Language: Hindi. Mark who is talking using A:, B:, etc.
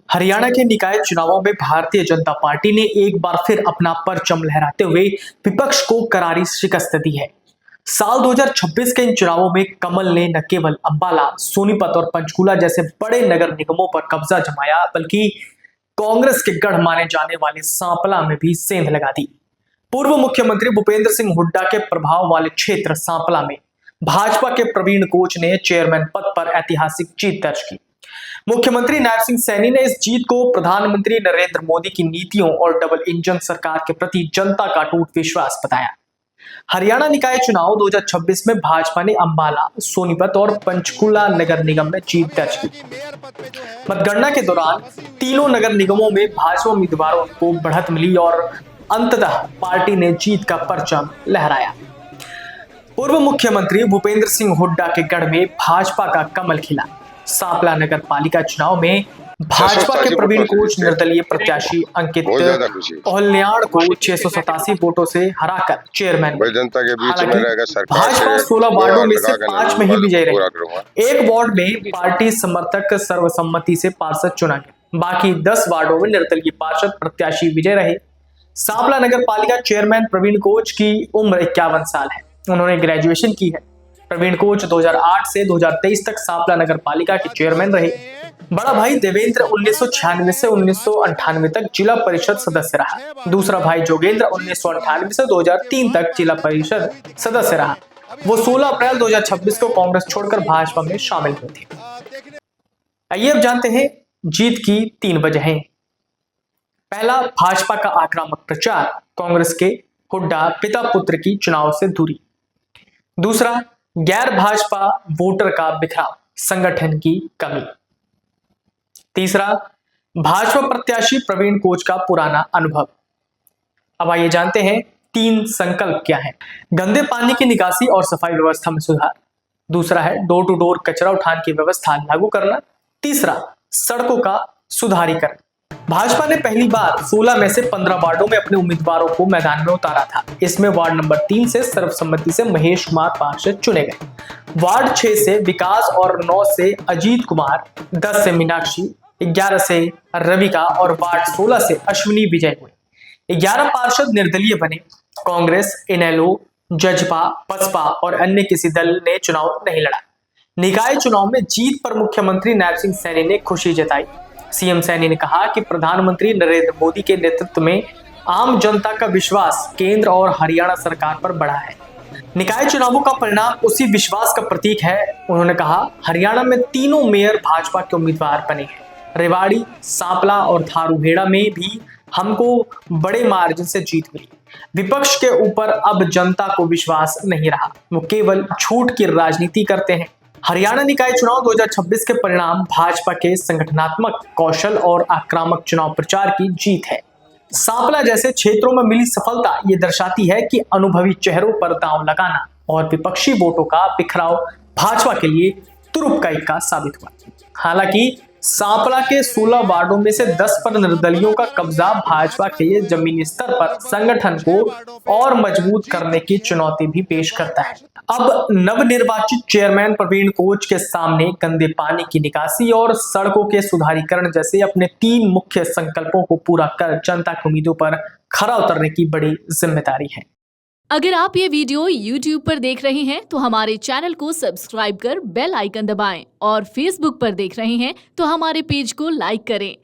A: हरियाणा के निकाय चुनावों में भारतीय जनता पार्टी ने एक बार फिर अपना परचम लहराते हुए विपक्ष को करारी शिकस्त दी है। साल 2026 के इन चुनावों में कमल ने न केवल अंबाला, सोनीपत और पंचकूला जैसे बड़े नगर निगमों पर कब्जा जमाया, बल्कि कांग्रेस के गढ़ माने जाने वाले सांपला में भी सेंध लगा दी। पूर्व मुख्यमंत्री भूपेंद्र सिंह हुड्डा के प्रभाव वाले क्षेत्र सांपला में भाजपा के प्रवीण कोच ने चेयरमैन पद पर ऐतिहासिक जीत दर्ज की। मुख्यमंत्री नायब सिंह सैनी ने इस जीत को प्रधानमंत्री नरेंद्र मोदी की नीतियों और डबल इंजन सरकार के प्रति जनता का अटूट विश्वास बताया। हरियाणा निकाय चुनाव 2026 में भाजपा ने अंबाला, सोनीपत और पंचकूला नगर निगम में जीत दर्ज की। मतगणना के दौरान तीनों नगर निगमों में भाजपा उम्मीदवारों को बढ़त मिली और अंततः पार्टी ने जीत का परचम लहराया। पूर्व मुख्यमंत्री भूपेंद्र सिंह हुड्डा के गढ़ में भाजपा का कमल खिला। सांपला नगर पालिका चुनाव में भाजपा के प्रवीण कोच निर्दलीय प्रत्याशी अंकित ओहल्याण को 687 वोटों से हराकर चेयरमैन।
B: जनता के बीच में रहेगा सरकार।
A: भाजपा 16 वार्डों में से 5 में ही विजयी रही। एक वार्ड में पार्टी समर्थक सर्वसम्मति से पार्षद चुना गया। बाकी 10 वार्डों में निर्दलीय पार्षद प्रत्याशी विजय रहे। सांपला नगर पालिका चेयरमैन प्रवीण कोच की उम्र 51 साल है। उन्होंने ग्रेजुएशन की है। प्रवीण कोच 2008 से 2023 तक सांपला नगर पालिका के चेयरमैन रहे। बड़ा भाई देवेंद्र 1996 से 1998 तक जिला परिषद सदस्य रहा। दूसरा भाई जोगेंद्र 1998 से 2003 तक जिला परिषद सदस्य रहा। वो 16 अप्रैल 2026 को कांग्रेस छोड़कर भाजपा में शामिल हुए थे। आइए अब जानते हैं जीत की 3 वजहें। पहला, भाजपा का आक्रामक प्रचार, कांग्रेस के हुड्डा पिता पुत्र की चुनाव से दूरी। दूसरा, गैर भाजपा वोटर का बिखराव, संगठन की कमी। तीसरा, भाजपा प्रत्याशी प्रवीण कोच का पुराना अनुभव। अब आइए जानते हैं 3 संकल्प क्या हैं। गंदे पानी की निकासी और सफाई व्यवस्था में सुधार। दूसरा है डोर टू डोर कचरा उठान की व्यवस्था लागू करना। तीसरा, सड़कों का सुधारीकरण। भाजपा ने पहली बार 16 में से 15 वार्डों में अपने उम्मीदवारों को मैदान में उतारा था। इसमें वार्ड नंबर 3 से सर्वसम्मति से महेश कुमार पार्षद चुने गए। वार्ड 6 से विकास और 9 से अजीत कुमार, 10 से मीनाक्षी, 11 से रविका और वार्ड 16 से अश्विनी विजय हुए। 11 पार्षद निर्दलीय बने। कांग्रेस, इनेलो, जजपा, बसपा और अन्य किसी दल ने चुनाव नहीं लड़ा। निकाय चुनाव में जीत पर मुख्यमंत्री नायब सिंह सैनी ने खुशी जताई। सीएम सैनी ने कहा कि प्रधानमंत्री नरेंद्र मोदी के नेतृत्व में आम जनता का विश्वास केंद्र और हरियाणा सरकार पर बढ़ा है। निकाय चुनावों का परिणाम उसी विश्वास का प्रतीक है। उन्होंने कहा, हरियाणा में तीनों मेयर भाजपा के उम्मीदवार बने हैं। रेवाड़ी, सांपला और धारूहेड़ा में भी हमको बड़े मार्जिन से जीत मिली। विपक्ष के ऊपर अब जनता को विश्वास नहीं रहा। वो केवल झूठ की राजनीति करते हैं। हरियाणा निकाय चुनाव 2026 के परिणाम भाजपा के संगठनात्मक कौशल और आक्रामक चुनाव प्रचार की जीत है। सांपला जैसे क्षेत्रों में मिली सफलता ये दर्शाती है कि अनुभवी चेहरों पर दांव लगाना और विपक्षी वोटों का बिखराव भाजपा के लिए तुरुप का इक्का साबित हुआ। हालांकि सांपला के 16 वार्डों में से 10 पर निर्दलियों का कब्जा भाजपा के लिए जमीनी स्तर पर संगठन को और मजबूत करने की चुनौती भी पेश करता है। अब नवनिर्वाचित चेयरमैन प्रवीण कोच के सामने गंदे पानी की निकासी और सड़कों के सुधारीकरण जैसे अपने 3 मुख्य संकल्पों को पूरा कर जनता की उम्मीदों पर खरा उतरने की बड़ी जिम्मेदारी है।
C: अगर आप ये वीडियो YouTube पर देख रहे हैं तो हमारे चैनल को सब्सक्राइब कर बेल आइकन दबाएं और Facebook पर देख रहे हैं तो हमारे पेज को लाइक करें।